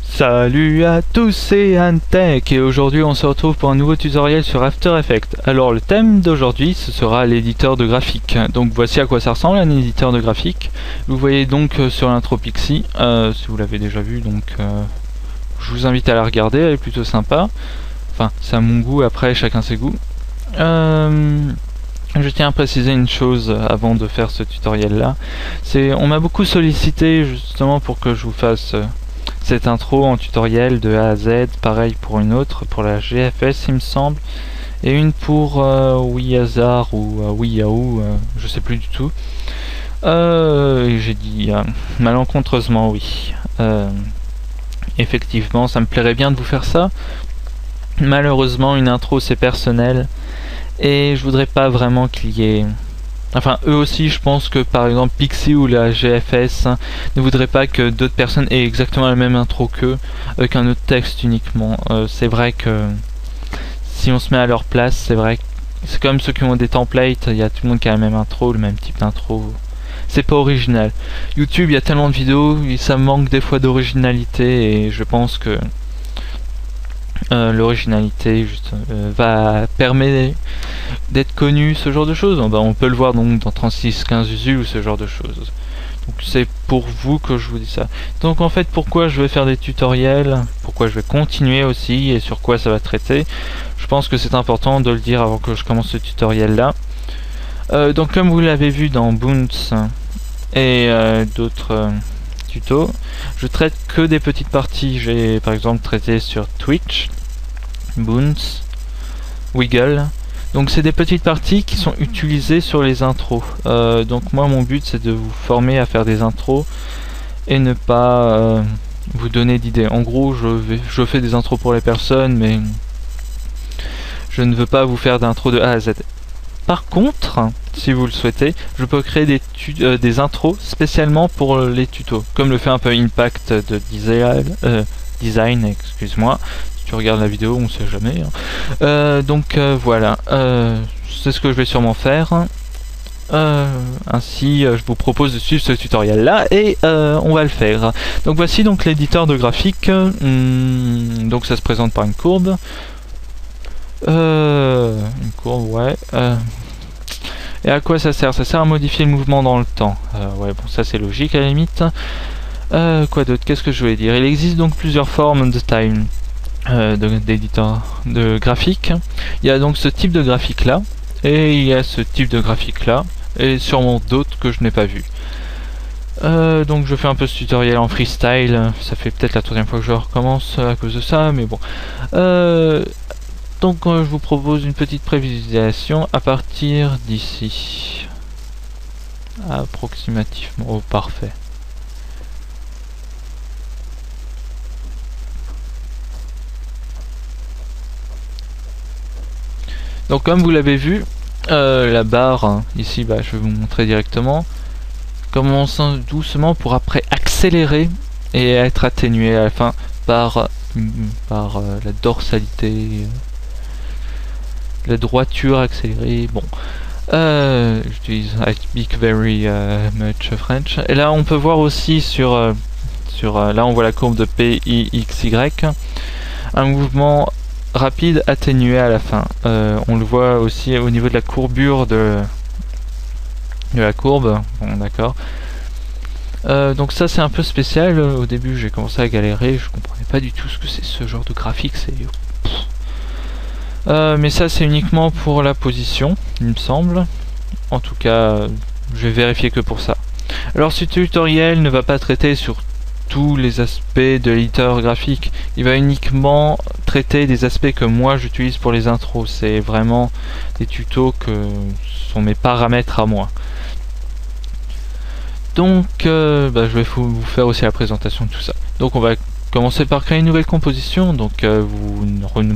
Salut à tous, c'est Antech et aujourd'hui on se retrouve pour un nouveau tutoriel sur After Effects. Alors le thème d'aujourd'hui ce sera l'éditeur de graphique. Donc voici à quoi ça ressemble un éditeur de graphique. Vous voyez donc sur l'intro Pixie, si vous l'avez déjà vu, donc je vous invite à la regarder, elle est plutôt sympa. Enfin c'est à mon goût, après chacun ses goûts. Je tiens à préciser une chose avant de faire ce tutoriel là, c'est on m'a beaucoup sollicité justement pour que je vous fasse cette intro en tutoriel de A à Z, pareil pour une autre, pour la GFS il me semble, et une pour WeHazard ou WeYahoo, je sais plus du tout. J'ai dit malencontreusement oui. Effectivement, ça me plairait bien de vous faire ça. Malheureusement, une intro c'est personnel, et je voudrais pas vraiment qu'il y ait... Enfin, eux aussi, je pense que par exemple Pixie ou la GFS ne voudraient pas que d'autres personnes aient exactement la même intro qu'eux, avec un autre texte uniquement. C'est vrai que si on se met à leur place, c'est vrai que c'est comme ceux qui ont des templates, il y a tout le monde qui a la même intro, le même type d'intro. C'est pas original. YouTube, il y a tellement de vidéos, ça manque des fois d'originalité et je pense que l'originalité va permettre d'être connu, ce genre de choses. On peut le voir donc dans 3615 Usu ou ce genre de choses. Donc c'est pour vous que je vous dis ça. Donc en fait, pourquoi je vais faire des tutoriels, pourquoi je vais continuer aussi et sur quoi ça va traiter, je pense que c'est important de le dire avant que je commence ce tutoriel là. Donc comme vous l'avez vu dans Boons et d'autres tutos, je traite que des petites parties. J'ai par exemple traité sur Twitch, Boons, Wiggle. Donc c'est des petites parties qui sont utilisées sur les intros. Donc moi mon but c'est de vous former à faire des intros et ne pas vous donner d'idées. En gros je fais des intros pour les personnes, mais je ne veux pas vous faire d'intro de A à Z. Par contre, si vous le souhaitez, je peux créer des intros spécialement pour les tutos, comme le fait un peu Impact de Design, excuse-moi. Si tu regardes la vidéo, on sait jamais. Donc voilà, c'est ce que je vais sûrement faire. Ainsi, je vous propose de suivre ce tutoriel là et on va le faire. Donc voici donc l'éditeur de graphique. Donc ça se présente par une courbe. Une courbe, ouais. Et à quoi ça sert? Ça sert à modifier le mouvement dans le temps. Ouais, bon, ça c'est logique à la limite. Quoi d'autre? Qu'est-ce que je voulais dire? Il existe donc plusieurs formes de time d'éditeur de graphique. Il y a donc ce type de graphique là, et il y a ce type de graphique là, et sûrement d'autres que je n'ai pas vu. Donc je fais un peu ce tutoriel en freestyle. Ça fait peut-être la troisième fois que je recommence à cause de ça, mais bon. Donc je vous propose une petite prévisualisation à partir d'ici. Approximativement. Oh, parfait. Donc comme vous l'avez vu, la barre, hein, ici, je vais vous montrer directement. Commençons doucement pour après accélérer et être atténué à la fin par la dorsalité. La droiture accélérée, bon. J'utilise I speak very much French. Et là, on peut voir aussi là, on voit la courbe de PIXY, un mouvement rapide atténué à la fin. On le voit aussi au niveau de la courbure de la courbe. Bon, d'accord. Donc ça, c'est un peu spécial. Au début, j'ai commencé à galérer. Je comprenais pas du tout ce que c'est ce genre de graphique. C'est mais ça c'est uniquement pour la position, il me semble. En tout cas, je vais vérifier que pour ça. Alors ce tutoriel ne va pas traiter sur tous les aspects de l'éditeur graphique. Il va uniquement traiter des aspects que moi j'utilise pour les intros. C'est vraiment des tutos que sont mes paramètres à moi. Donc je vais vous faire aussi la présentation de tout ça. Donc on va commencer par créer une nouvelle composition. Donc vous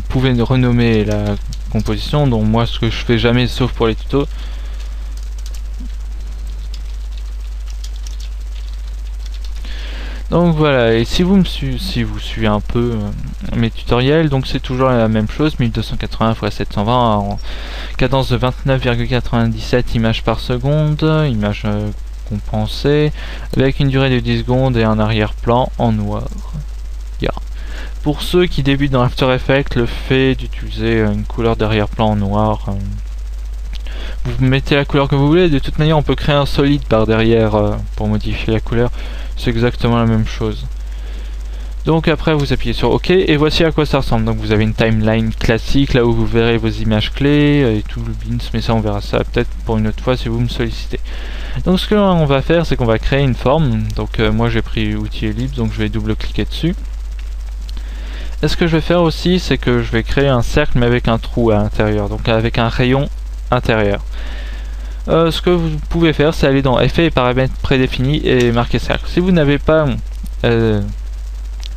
pouvez renommer la composition, donc moi ce que je fais jamais sauf pour les tutos. Donc voilà, et si vous si vous suivez un peu mes tutoriels, donc c'est toujours la même chose, 1280 x 720 en cadence de 29,97 images par seconde, images compensées, avec une durée de 10 secondes et un arrière-plan en noir. Yeah. Pour ceux qui débutent dans After Effects, le fait d'utiliser une couleur d'arrière-plan en noir, vous mettez la couleur que vous voulez, de toute manière on peut créer un solide par derrière pour modifier la couleur, c'est exactement la même chose. Donc après vous appuyez sur OK et voici à quoi ça ressemble. Donc vous avez une timeline classique là où vous verrez vos images clés et tout le bins, mais ça on verra ça peut-être pour une autre fois si vous me sollicitez. Donc ce que l'on va faire, c'est qu'on va créer une forme. Donc moi j'ai pris outil ellipse, donc je vais double-cliquer dessus. Et ce que je vais faire aussi, c'est que je vais créer un cercle mais avec un trou à l'intérieur, donc avec un rayon intérieur. Ce que vous pouvez faire, c'est aller dans Effets et paramètres prédéfinis et marquer cercle. Si vous n'avez pas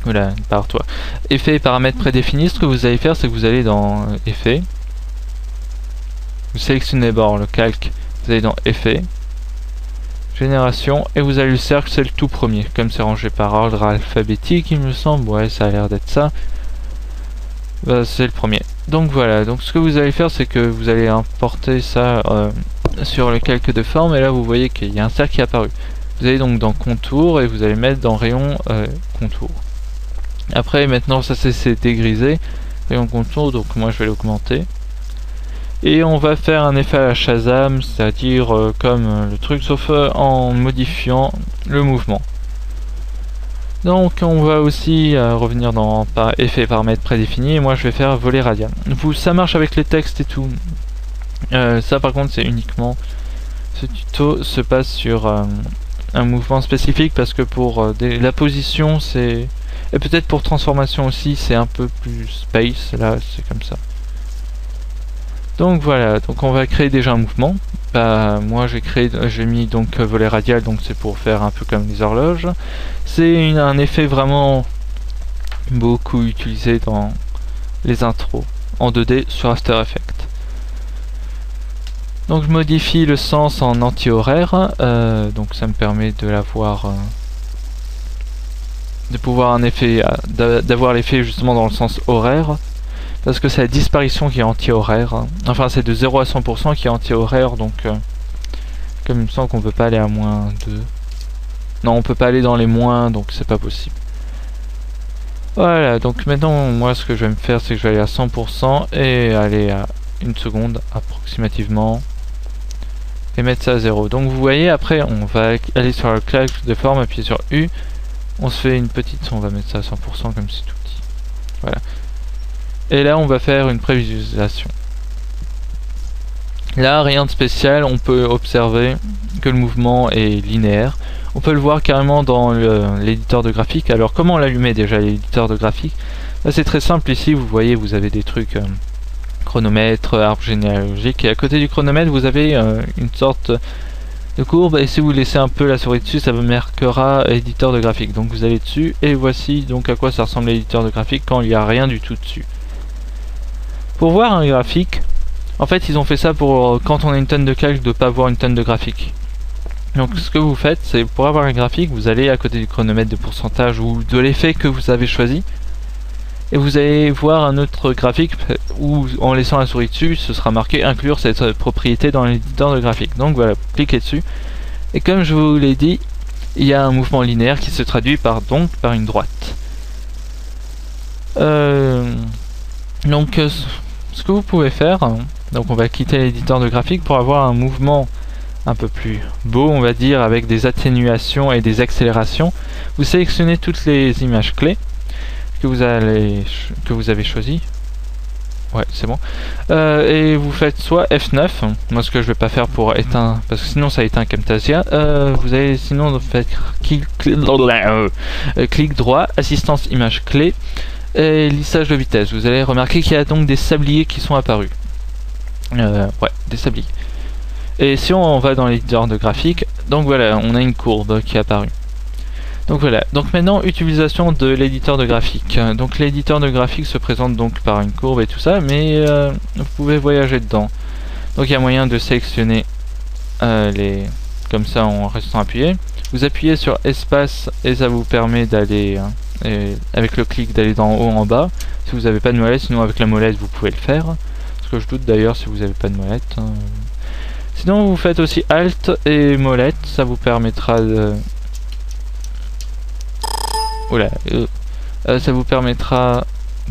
voilà, pars-toi. Effets et paramètres prédéfinis, ce que vous allez faire, c'est que vous allez dans Effets, vous sélectionnez d'abord le calque, vous allez dans Effets, Génération, et vous avez le cercle, c'est le tout premier, comme c'est rangé par ordre alphabétique, il me semble, ouais, ça a l'air d'être ça. Bah, c'est le premier. Donc voilà, donc ce que vous allez faire, c'est que vous allez importer ça sur le calque de forme, et là vous voyez qu'il y a un cercle qui est apparu. Vous allez donc dans Contour, et vous allez mettre dans Rayon Contour. Après, maintenant, ça c'est dégrisé, Rayon Contour, donc moi je vais l'augmenter. Et on va faire un effet à la Shazam, c'est-à-dire comme le truc, sauf en modifiant le mouvement. Donc on va aussi revenir dans effet paramètres prédéfinis, et moi je vais faire volet radial. Ça marche avec les textes et tout. Ça par contre c'est uniquement, ce tuto se passe sur un mouvement spécifique, parce que pour la position c'est, et peut-être pour transformation aussi, c'est un peu plus space, là c'est comme ça. Donc voilà, donc on va créer déjà un mouvement. Bah, moi j'ai mis donc volet radial, donc c'est pour faire un peu comme les horloges. C'est un effet vraiment beaucoup utilisé dans les intros en 2D sur After Effects. Donc je modifie le sens en anti-horaire, donc ça me permet de l'avoir, de pouvoir un effet, d'avoir l'effet justement dans le sens horaire. Parce que c'est la disparition qui est anti-horaire. Enfin, c'est de 0 à 100% qui est anti-horaire, donc comme il me semble qu'on peut pas aller à moins 2. Non, on peut pas aller dans les moins, donc c'est pas possible. Voilà, donc maintenant, moi, ce que je vais me faire, c'est que je vais aller à 100% et aller à 1 seconde approximativement. Et mettre ça à 0. Donc vous voyez, après, on va aller sur le clavier de forme, appuyer sur U. On se fait une petite, on va mettre ça à 100% comme c'est tout petit. Voilà. Et là on va faire une prévisualisation. Là rien de spécial, on peut observer que le mouvement est linéaire. On peut le voir carrément dans l'éditeur de graphique. Alors comment l'allumer déjà l'éditeur de graphique? Là c'est très simple, ici vous voyez vous avez des trucs chronomètre, arbre généalogique, et à côté du chronomètre vous avez une sorte de courbe, et si vous laissez un peu la souris dessus, ça vous marquera éditeur de graphique. Donc vous allez dessus et voici donc à quoi ça ressemble l'éditeur de graphique quand il n'y a rien du tout dessus. Pour voir un graphique, en fait ils ont fait ça pour quand on a une tonne de calque de ne pas voir une tonne de graphique. Donc ce que vous faites, c'est pour avoir un graphique, vous allez à côté du chronomètre de pourcentage ou de l'effet que vous avez choisi, et vous allez voir un autre graphique où en laissant la souris dessus, ce sera marqué inclure cette propriété dans l'éditeur de graphique. Donc voilà, cliquez dessus, et comme je vous l'ai dit, il y a un mouvement linéaire qui se traduit par une droite. Donc ce que vous pouvez faire, donc on va quitter l'éditeur de graphique pour avoir un mouvement un peu plus beau, on va dire, avec des atténuations et des accélérations. Vous sélectionnez toutes les images clés que vous avez choisies. Ouais, c'est bon. Et vous faites soit F9, moi ce que je vais pas faire pour éteindre, parce que sinon ça éteint Camtasia. Vous allez sinon faire clic droit, assistance image clé, et lissage de vitesse. Vous allez remarquer qu'il y a donc des sabliers qui sont apparus. Ouais, des sabliers. Et si on va dans l'éditeur de graphique, donc voilà, on a une courbe qui est apparue. Donc voilà, donc maintenant utilisation de l'éditeur de graphique. Donc l'éditeur de graphique se présente donc par une courbe et tout ça, mais vous pouvez voyager dedans. Donc il y a moyen de sélectionner comme ça en restant appuyé. Vous appuyez sur espace et ça vous permet d'aller, avec le clic, d'aller d'en haut en bas. Si vous n'avez pas de molette, sinon avec la molette vous pouvez le faire. Ce que je doute d'ailleurs si vous n'avez pas de molette. Sinon vous faites aussi Alt et molette, ça vous permettra de... Oula, ça vous permettra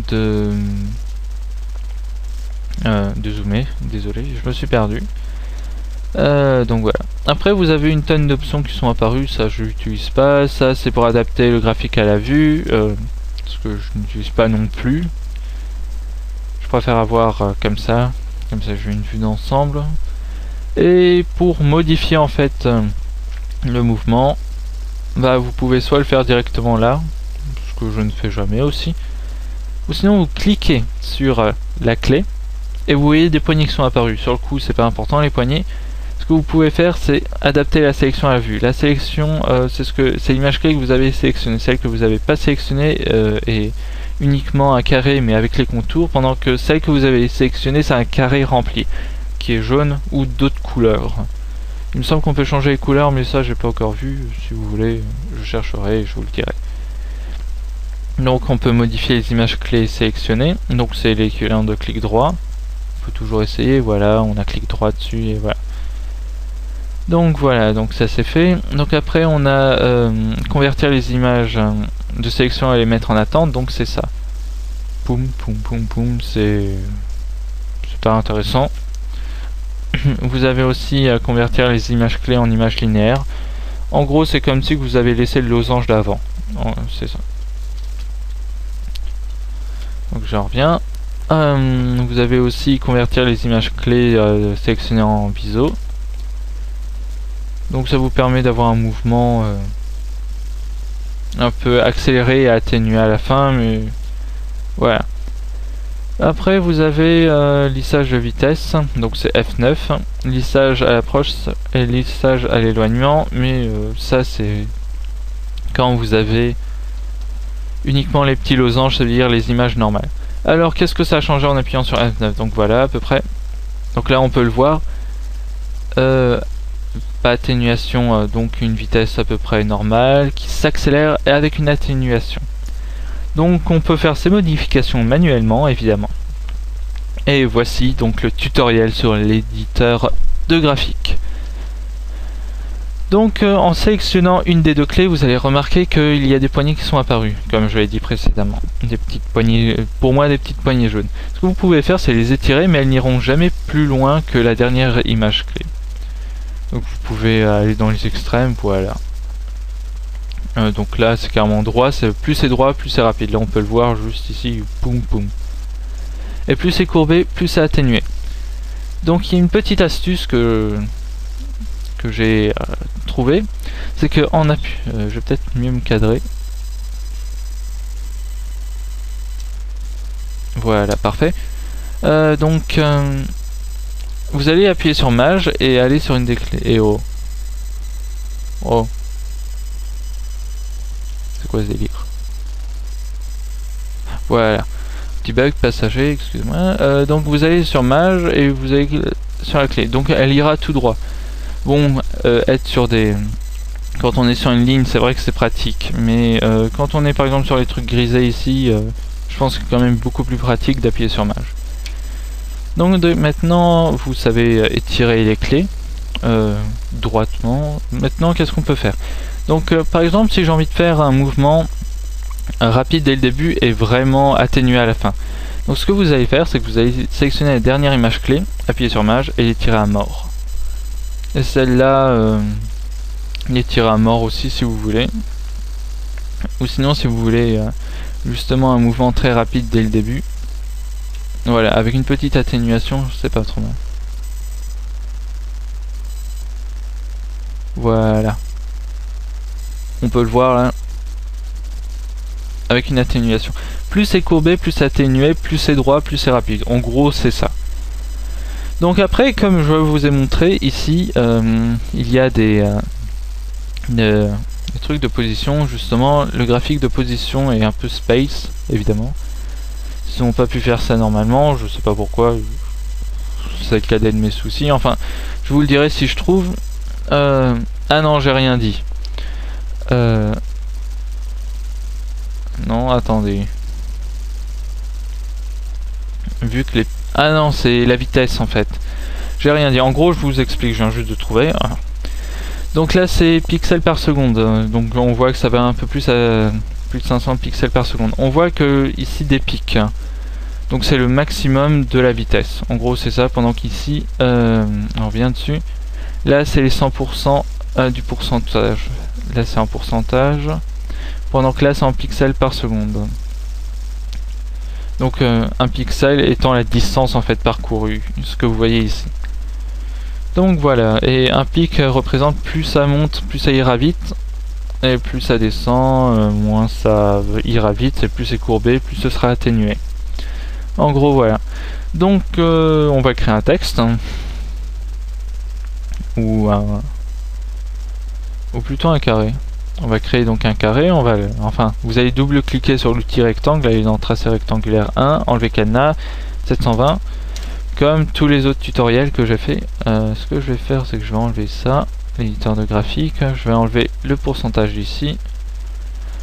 de zoomer. Désolé, je me suis perdu. Donc voilà. Après vous avez une tonne d'options qui sont apparues, ça je n'utilise pas. Ça c'est pour adapter le graphique à la vue, ce que je n'utilise pas non plus. Je préfère avoir comme ça j'ai une vue d'ensemble. Et pour modifier en fait le mouvement, bah vous pouvez soit le faire directement là, ce que je ne fais jamais aussi, ou sinon vous cliquez sur la clé et vous voyez des poignées qui sont apparues. Sur le coup c'est pas important les poignées. Ce que vous pouvez faire c'est adapter la sélection à la vue. La sélection c'est l'image clé que vous avez sélectionnée. Celle que vous n'avez pas sélectionnée est uniquement un carré mais avec les contours, pendant que celle que vous avez sélectionnée c'est un carré rempli qui est jaune ou d'autres couleurs. Il me semble qu'on peut changer les couleurs, mais ça j'ai pas encore vu. Si vous voulez, je chercherai et je vous le dirai. Donc on peut modifier les images clés sélectionnées. Donc c'est l'équivalent de clic droit. On peut toujours essayer. Voilà, on a clic droit dessus et voilà. Donc voilà, donc ça c'est fait. Donc après on a convertir les images de sélection et les mettre en attente. Donc c'est ça. Poum poum poum poum. C'est pas intéressant. Vous avez aussi à convertir les images clés en images linéaires. En gros c'est comme si vous avez laissé le losange d'avant. C'est ça. Donc j'en reviens. Vous avez aussi convertir les images clés sélectionnées en biseau. Donc ça vous permet d'avoir un mouvement un peu accéléré et atténué à la fin, mais voilà. Après vous avez lissage de vitesse, donc c'est F9, lissage à l'approche et lissage à l'éloignement, mais ça c'est quand vous avez uniquement les petits losanges, c'est-à-dire les images normales. Alors qu'est-ce que ça a changé en appuyant sur F9? Donc voilà à peu près. Donc là on peut le voir. Pas atténuation, donc une vitesse à peu près normale qui s'accélère et avec une atténuation. Donc on peut faire ces modifications manuellement évidemment. Et voici donc le tutoriel sur l'éditeur de graphique. Donc en sélectionnant une des deux clés, vous allez remarquer qu'il y a des poignées qui sont apparues, comme je l'ai dit précédemment. Des petites poignées, pour moi des petites poignées jaunes. Ce que vous pouvez faire c'est les étirer, mais elles n'iront jamais plus loin que la dernière image clé. Donc vous pouvez aller dans les extrêmes, voilà. Donc là c'est carrément droit, plus c'est droit plus c'est rapide. Là on peut le voir juste ici, poum poum. Et plus c'est courbé, plus c'est atténué. Donc il y a une petite astuce que j'ai trouvé, c'est que en appui, je vais peut-être mieux me cadrer. Voilà, parfait. Donc vous allez appuyer sur Maj et aller sur une des clés. Et oh. Oh. C'est quoi ce délire? Voilà. Petit bug passager, excusez-moi. Donc vous allez sur Maj et vous allez sur la clé. Donc elle ira tout droit. Bon, être sur des... Quand on est sur une ligne, c'est vrai que c'est pratique. Mais quand on est par exemple sur les trucs grisés ici, je pense que c'est quand même beaucoup plus pratique d'appuyer sur Maj. Donc maintenant, vous savez étirer les clés droitement. Maintenant, qu'est-ce qu'on peut faire? Donc par exemple, si j'ai envie de faire un mouvement rapide dès le début et vraiment atténué à la fin. Donc ce que vous allez faire, c'est que vous allez sélectionner la dernière image clé, appuyer sur Maj et l'étirer à mort. Et celle-là, l'étirer à mort aussi si vous voulez. Ou sinon, si vous voulez justement un mouvement très rapide dès le début. Voilà, avec une petite atténuation, je sais pas trop mal. Voilà. On peut le voir là. Avec une atténuation. Plus c'est courbé, plus c'est atténué, plus c'est droit, plus c'est rapide. En gros, c'est ça. Donc après, comme je vous ai montré, ici, il y a des trucs de position. Justement, le graphique de position est un peu space, évidemment. Ils n'ont pas pu faire ça normalement, je sais pas pourquoi. C'est le cadet de mes soucis. Enfin, je vous le dirai si je trouve. Ah non, j'ai rien dit. Non, attendez. Vu que les... Ah non, c'est la vitesse en fait. J'ai rien dit. En gros, je vous explique, je viens juste de trouver. Donc là, c'est pixels par seconde. Donc on voit que ça va un peu plus à plus de 500 pixels par seconde. On voit que ici des pics. Donc c'est le maximum de la vitesse. En gros, c'est ça. Pendant qu'ici, on revient dessus. Là, c'est les 100% du pourcentage. Là, c'est en pourcentage. Pendant que là, c'est en pixels par seconde. Donc un pixel étant la distance en fait parcourue, ce que vous voyez ici. Donc voilà, et un pic représente plus ça monte, plus ça ira vite, et plus ça descend, moins ça ira vite, et plus c'est courbé, plus ce sera atténué. En gros voilà. Donc on va créer un texte, ou plutôt un carré. On va créer donc un carré, enfin, vous allez double-cliquer sur l'outil rectangle, aller dans tracé rectangulaire 1, enlever cadenas, 720, comme tous les autres tutoriels que j'ai fait. Ce que je vais faire, c'est que je vais enlever ça, l'éditeur de graphique, je vais enlever le pourcentage ici,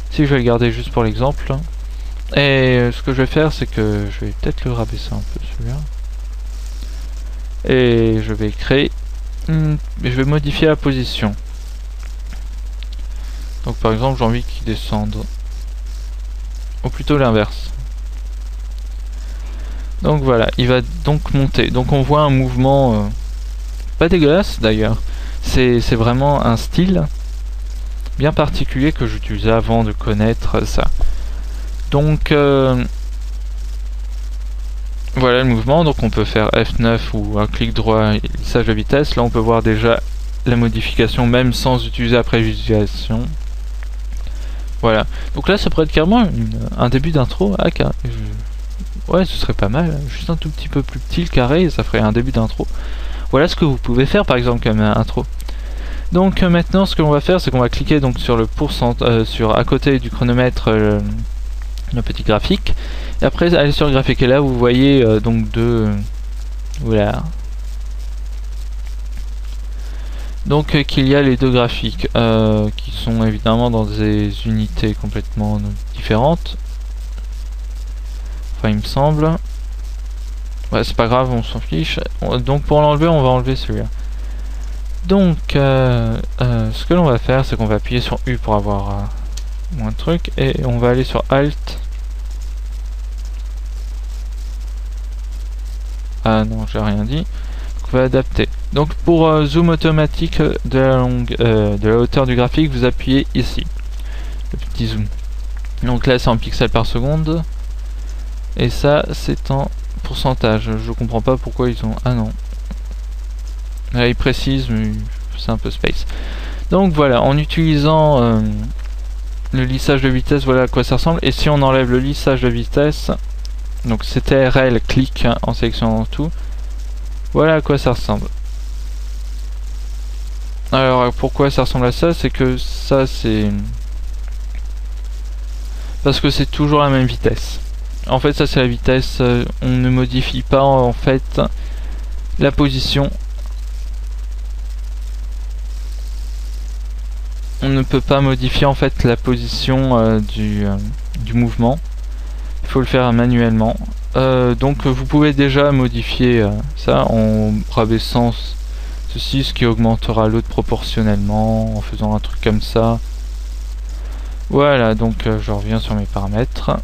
si je vais le garder juste pour l'exemple. Et ce que je vais faire, c'est que je vais peut-être le rabaisser un peu celui-là. Et je vais créer, je vais modifier la position. Donc par exemple j'ai envie qu'il descende, ou plutôt l'inverse. Donc voilà, il va donc monter. Donc on voit un mouvement pas dégueulasse d'ailleurs. C'est vraiment un style bien particulier que j'utilisais avant de connaître ça. Donc voilà le mouvement. Donc on peut faire F9 ou un clic droit et lissage de vitesse. Là on peut voir déjà la modification même sans utiliser la prévisualisation. Voilà, donc là ça pourrait être carrément un début d'intro à carré. Ouais, ce serait pas mal, juste un tout petit peu plus petit le carré, ça ferait un début d'intro. Voilà ce que vous pouvez faire par exemple comme intro. Donc maintenant ce que l'on va faire, c'est qu'on va cliquer donc sur le sur à côté du chronomètre le petit graphique, et après aller sur le graphique, et là vous voyez donc deux... Voilà. Donc qu'il y a les deux graphiques qui sont évidemment dans des unités complètement différentes. Enfin il me semble. Ouais c'est pas grave, on s'en fiche. Donc pour l'enlever on va enlever celui-là. Donc ce que l'on va faire, c'est qu'on va appuyer sur U pour avoir moins de trucs. Et on va aller sur Alt. Ah non j'ai rien dit. On va adapter. Donc pour zoom automatique de la hauteur du graphique, vous appuyez ici, le petit zoom. Donc là c'est en pixels par seconde, et ça c'est en pourcentage. Je comprends pas pourquoi ils ont... Ah non. Là ils précisent, mais c'est un peu space. Donc voilà, en utilisant le lissage de vitesse, voilà à quoi ça ressemble. Et si on enlève le lissage de vitesse, donc c'était RL, clic en sélectionnant tout, voilà à quoi ça ressemble. Alors pourquoi ça ressemble à ça, c'est que ça c'est... Parce que c'est toujours la même vitesse. En fait ça c'est la vitesse, on ne modifie pas en fait la position. On ne peut pas modifier en fait la position du mouvement. Il faut le faire manuellement. Donc vous pouvez déjà modifier ça en rabaissant ceci, ce qui augmentera l'autre proportionnellement, en faisant un truc comme ça. Voilà, donc je reviens sur mes paramètres.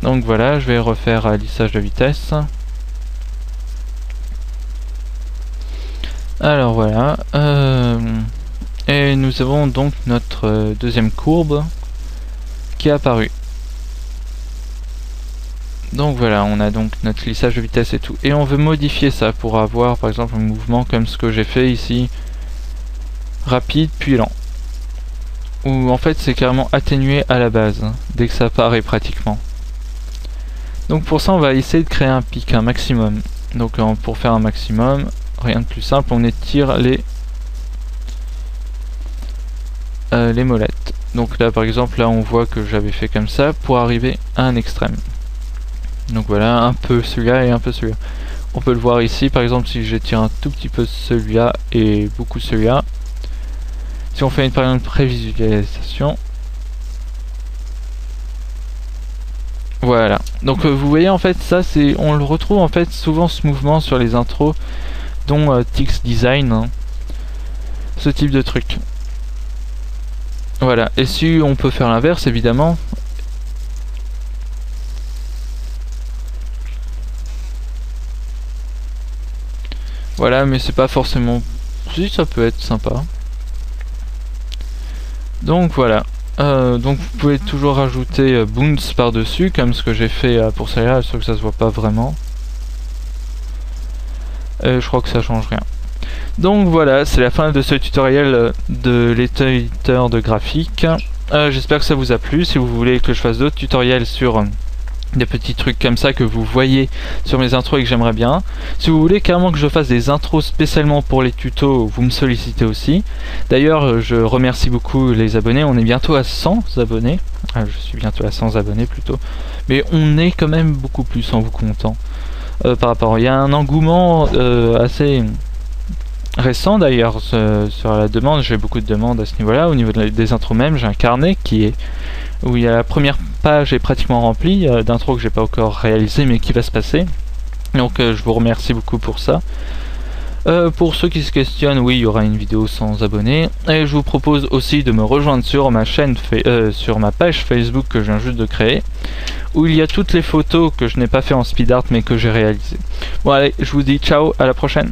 Donc voilà, je vais refaire un lissage de vitesse. Alors voilà. Et nous avons donc notre deuxième courbe qui est apparue. Donc voilà, on a donc notre lissage de vitesse et tout. Et on veut modifier ça pour avoir par exemple un mouvement comme ce que j'ai fait ici. Rapide puis lent. Ou en fait c'est carrément atténué à la base, dès que ça apparaît pratiquement. Donc pour ça on va essayer de créer un pic, un maximum. Donc pour faire un maximum, rien de plus simple, on étire les molettes. Donc là par exemple, là on voit que j'avais fait comme ça pour arriver à un extrême. Donc voilà, un peu celui-là et un peu celui-là. On peut le voir ici, par exemple si j'étire un tout petit peu celui-là et beaucoup celui-là, Si on fait une par exemple prévisualisation, voilà. Donc vous voyez en fait ça c'est, on le retrouve en fait souvent ce mouvement sur les intros, dont Tix Design, hein, ce type de truc. Voilà. Et si on peut faire l'inverse évidemment. Voilà, mais c'est pas forcément. Si, ça peut être sympa. Donc voilà. Donc vous pouvez toujours rajouter Boons par-dessus, comme ce que j'ai fait pour celle-là, sauf que ça se voit pas vraiment. Je crois que ça change rien. Donc voilà, c'est la fin de ce tutoriel de l'éditeur de graphique. J'espère que ça vous a plu. Si vous voulez que je fasse d'autres tutoriels sur des petits trucs comme ça que vous voyez sur mes intros et que j'aimerais bien. Si vous voulez carrément que je fasse des intros spécialement pour les tutos, vous me sollicitez aussi. D'ailleurs, je remercie beaucoup les abonnés. On est bientôt à 100 abonnés. Je suis bientôt à 100 abonnés plutôt. Mais on est quand même beaucoup plus en vous comptant. Par rapport, il y a un engouement assez récent d'ailleurs sur la demande. J'ai beaucoup de demandes à ce niveau-là. Au niveau des intros même, j'ai un carnet qui est où il y a la première page est pratiquement remplie d'intro que j'ai pas encore réalisé mais qui va se passer. Donc je vous remercie beaucoup pour ça. Pour ceux qui se questionnent, oui, il y aura une vidéo sans abonnés. Et je vous propose aussi de me rejoindre sur ma chaîne, sur ma page Facebook que je viens juste de créer, où il y a toutes les photos que je n'ai pas fait en speed art mais que j'ai réalisées. Bon allez, je vous dis ciao, à la prochaine.